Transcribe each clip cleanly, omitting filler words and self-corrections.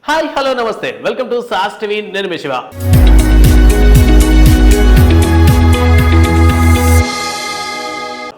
Hi hello నమస్తే welcome to sauce TV నేను మీ Shiva.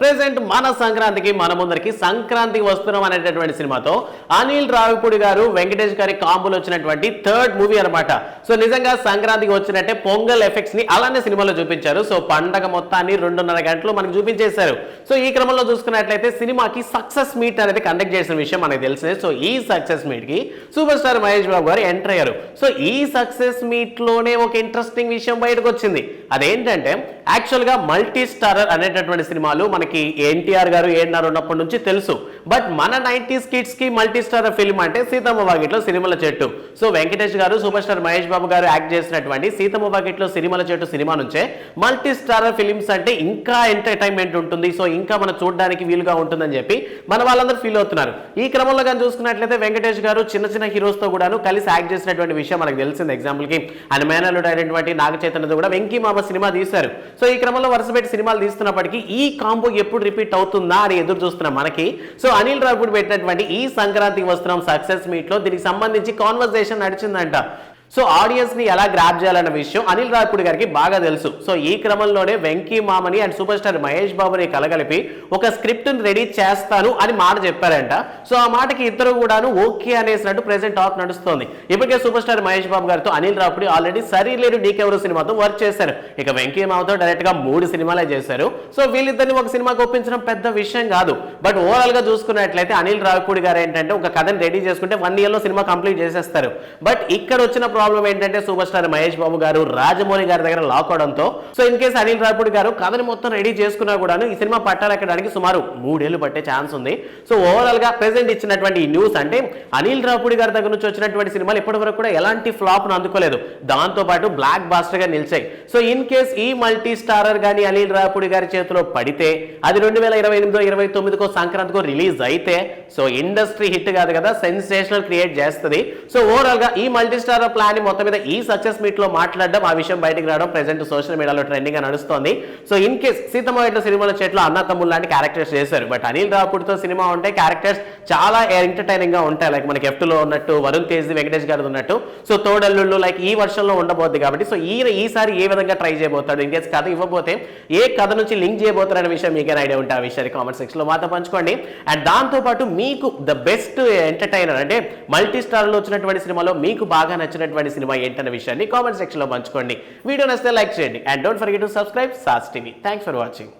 Present మన సంక్రాంతికి మన ముందరికి సంక్రాంతికి వస్తున్నాం అనేటటువంటి సినిమాతో అనిల్ రావిపూడి గారు వెంకటేష్ గారి కాంబోలో వచ్చినటువంటి థర్డ్ మూవీ అనమాట. సో నిజంగా సంక్రాంతికి వచ్చినట్టే పొంగల్ ఎఫెక్ట్స్ ని అలానే సినిమాలో చూపించారు. సో పండగ మొత్తాన్ని 2.5 గంటలు మనకు చూపించేశారు. సో ఈ క్రమంలో చూసుకున్నట్లయితే సినిమాకి సక్సెస్ మీట్ అనేది కండక్ట్ చేసిన విషయం మనకు తెలిసిందే. సో ఈ సక్సెస్ మీట్ కి సూపర్ స్టార్ మహేష్ బాబు గారు ఎంటర్ అయ్యారు. సో ఈ సక్సెస్ మీట్ లోనే ఒక ఇంట్రెస్టింగ్ విషయం బయటకు వచ్చింది. అదేంటంటే యాక్చువల్ గా మల్టీ స్టారర్ అనేటటువంటి సినిమాలు మనకి ఎన్టీఆర్ గారు ఏఎన్ఆర్ ఉన్నప్పటి నుంచి తెలుసు. బట్ మన 90s కిడ్స్ కి మల్టీ స్టారర్ ఫిల్మ్ అంటే సీతమ్మ వాకిట్లో సిరిమల చెట్టు. సో వెంకటేష్ గారు సూపర్ స్టార్ మహేష్ బాబు గారు యాక్ట్ చేసినటువంటి సీతమ్మ వాకిట్లో సిరిమల చెట్టు సినిమా నుంచే మల్టీ స్టారర్ ఫిలిమ్స్ అంటే ఇంకా ఎంటర్టైన్మెంట్ ఉంటుంది, సో ఇంకా మనం చూడడానికి వీలుగా ఉంటుందని చెప్పి మన వాళ్ళందరూ ఫీల్ అవుతున్నారు. ఈ క్రమంలో కానీ చూసుకున్నట్లయితే వెంకటేష్ గారు చిన్న చిన్న హీరోస్ తో కూడా కలిసి యాక్ట్ చేసినటువంటి విషయం మనకు తెలిసింది. ఎగ్జాంపుల్ కి ఆయన మేనల్లుడు అయినటువంటి నాగ చైతన్యతో కూడా వెంకీ మామ సినిమా తీశారు. సో ఈ క్రమంలో వరుస పెట్టి సినిమాలు తీస్తున్నప్పటికీ ఈ కాంబో ఎప్పుడు రిపీట్ అవుతుందా అని ఎదురు చూస్తున్నాం మనకి. సో అనిల్ రావిపూడి పెట్టినటువంటి ఈ సంక్రాంతికి వస్తున్నాం సక్సెస్ మీట్ లో దీనికి సంబంధించి కాన్వర్సేషన్ నడిచిందంట. సో ఆడియన్స్ ని ఎలా గ్రాప్ చేయాలన్న విషయం అనిల్ రావిపూడి గారికి బాగా తెలుసు. సో ఈ క్రమంలోనే వెంకీ మామని అండ్ సూపర్ స్టార్ మహేష్ బాబుని కలగలిపి ఒక స్క్రిప్ట్ రెడీ చేస్తాను అని మాట చెప్పారంట. సో ఆ మాటకి ఇద్దరు కూడాను ఓకే అనేసినట్టు ప్రెసెంట్ టాక్ నడుస్తోంది. ఇప్పటికే సూపర్ స్టార్ మహేష్ బాబు గారితో అనిల్ రావిపూడి ఆల్రెడీ సరిలేరు నీకెవరు సినిమాతో వర్క్ చేశారు. ఇక వెంకీ మామతో డైరెక్ట్ గా 3 సినిమాలే చేశారు. సో వీళ్ళిద్దరిని ఒక సినిమాకి ఒప్పించడం పెద్ద విషయం కాదు. బట్ ఓవరాల్ గా చూసుకున్నట్లయితే అనిల్ రావిపూడి గారు ఏంటంటే ఒక కథని రెడీ చేసుకుంటే 1 year లో సినిమా కంప్లీట్ చేసేస్తారు. బట్ ఇక్కడ వచ్చిన ప్రాబ్లం ఏంటంటే సూపర్ స్టార్ మహేష్ బాబు గారు రాజమౌళి గారి దగ్గర లాక్ అవడంతో so in case Anil Ravipudi గారు కథని మొత్తం రెడీ చేసుకున్నా కూడా ఈ సినిమా పట్టాలెక్కడానికి సుమారు 3 ఏళ్ళు పట్టే ఛాన్స్ ఉంది. సో ఓవరాల్ గా ప్రెసెంట్ ఇచ్చినటువంటి ఈ న్యూస్ అంటే అనిల్ రావిపూడి గారి దగ్గర నుంచి వచ్చినటువంటి సినిమాలు ఇప్పటి వరకు కూడా ఎలాంటి ఫ్లాప్ ను అందుకోలేదు, దాంతో పాటు బ్లాక్ బాస్టర్ గా నిలిచాయి. సో ఇన్ కేస్ ఈ మల్టీ స్టారర్ గాని అనిల్ రావిపూడి గారి చేతిలో పడితే అది 2028-29 సంక్రాంతికో రిలీజ్ అయితే సో ఇండస్ట్రీ హిట్ కాదు కదా, సెన్సేషనల్ క్రియేట్ చేస్తుంది. సో ఓవరాల్ గా ఈ మల్టీ స్టారర్ ప్లాన్ మొత్తం మీద ఈ సక్సెస్ మీట్ లో మాట్లాడడం, ఆ విషయం బయటకు రావడం ప్రెసెంట్ సోషల్ మీడియాలో ట్రెండింగ్ గా నడుస్తోంది. సో ఇన్ కేస్ సీతమ్మ వాకిట్లో సినిమాల చెట్లు అన్న తమ్ముళ్ళు లాంటి క్యారెక్టర్స్ చేశారు. బట్ అనిల్ రావిపూడితో సినిమా ఉంటే క్యారెక్టర్స్ చాలా ఎంటర్టైనింగ్ గా ఉంటాయి. లైక్ మనకి F2 లో ఉన్నట్టు, వరుణ్ తేజ్ వెంకటేష్ గారు ఉన్నట్టు. సో తోడల్లుళ్ళు లైక్ ఈ వర్షంలో ఉండబోద్ది కాబట్టి సో ఈసారి ఏ విధంగా ట్రై చేయబోతాడు, ఇన్ కేస్ కథ ఇవ్వబోతే ఏ కథ నుంచి లింక్ చేయబోతారు అనే విషయం మీకేనా ఐడియా ఉంటే ఆ విషయాన్ని కామెంట్ సెక్షన్ లో మాతో పంచుకోండి. అండ్ దాంతో పాటు మీకు ద బెస్ట్ ఎంటర్టైనర్ అంటే మల్టీ స్టార్ లో వచ్చినటువంటి సినిమాలో మీకు బాగా నచ్చినటువంటి సినిమా ఏంటనే విషయాన్ని కామెంట్ సెక్షన్ లో పంచుకోండి. వీడియో నచ్చితే లైక్ చేయండి and don't forget to subscribe sauce TV. Thanks for watching.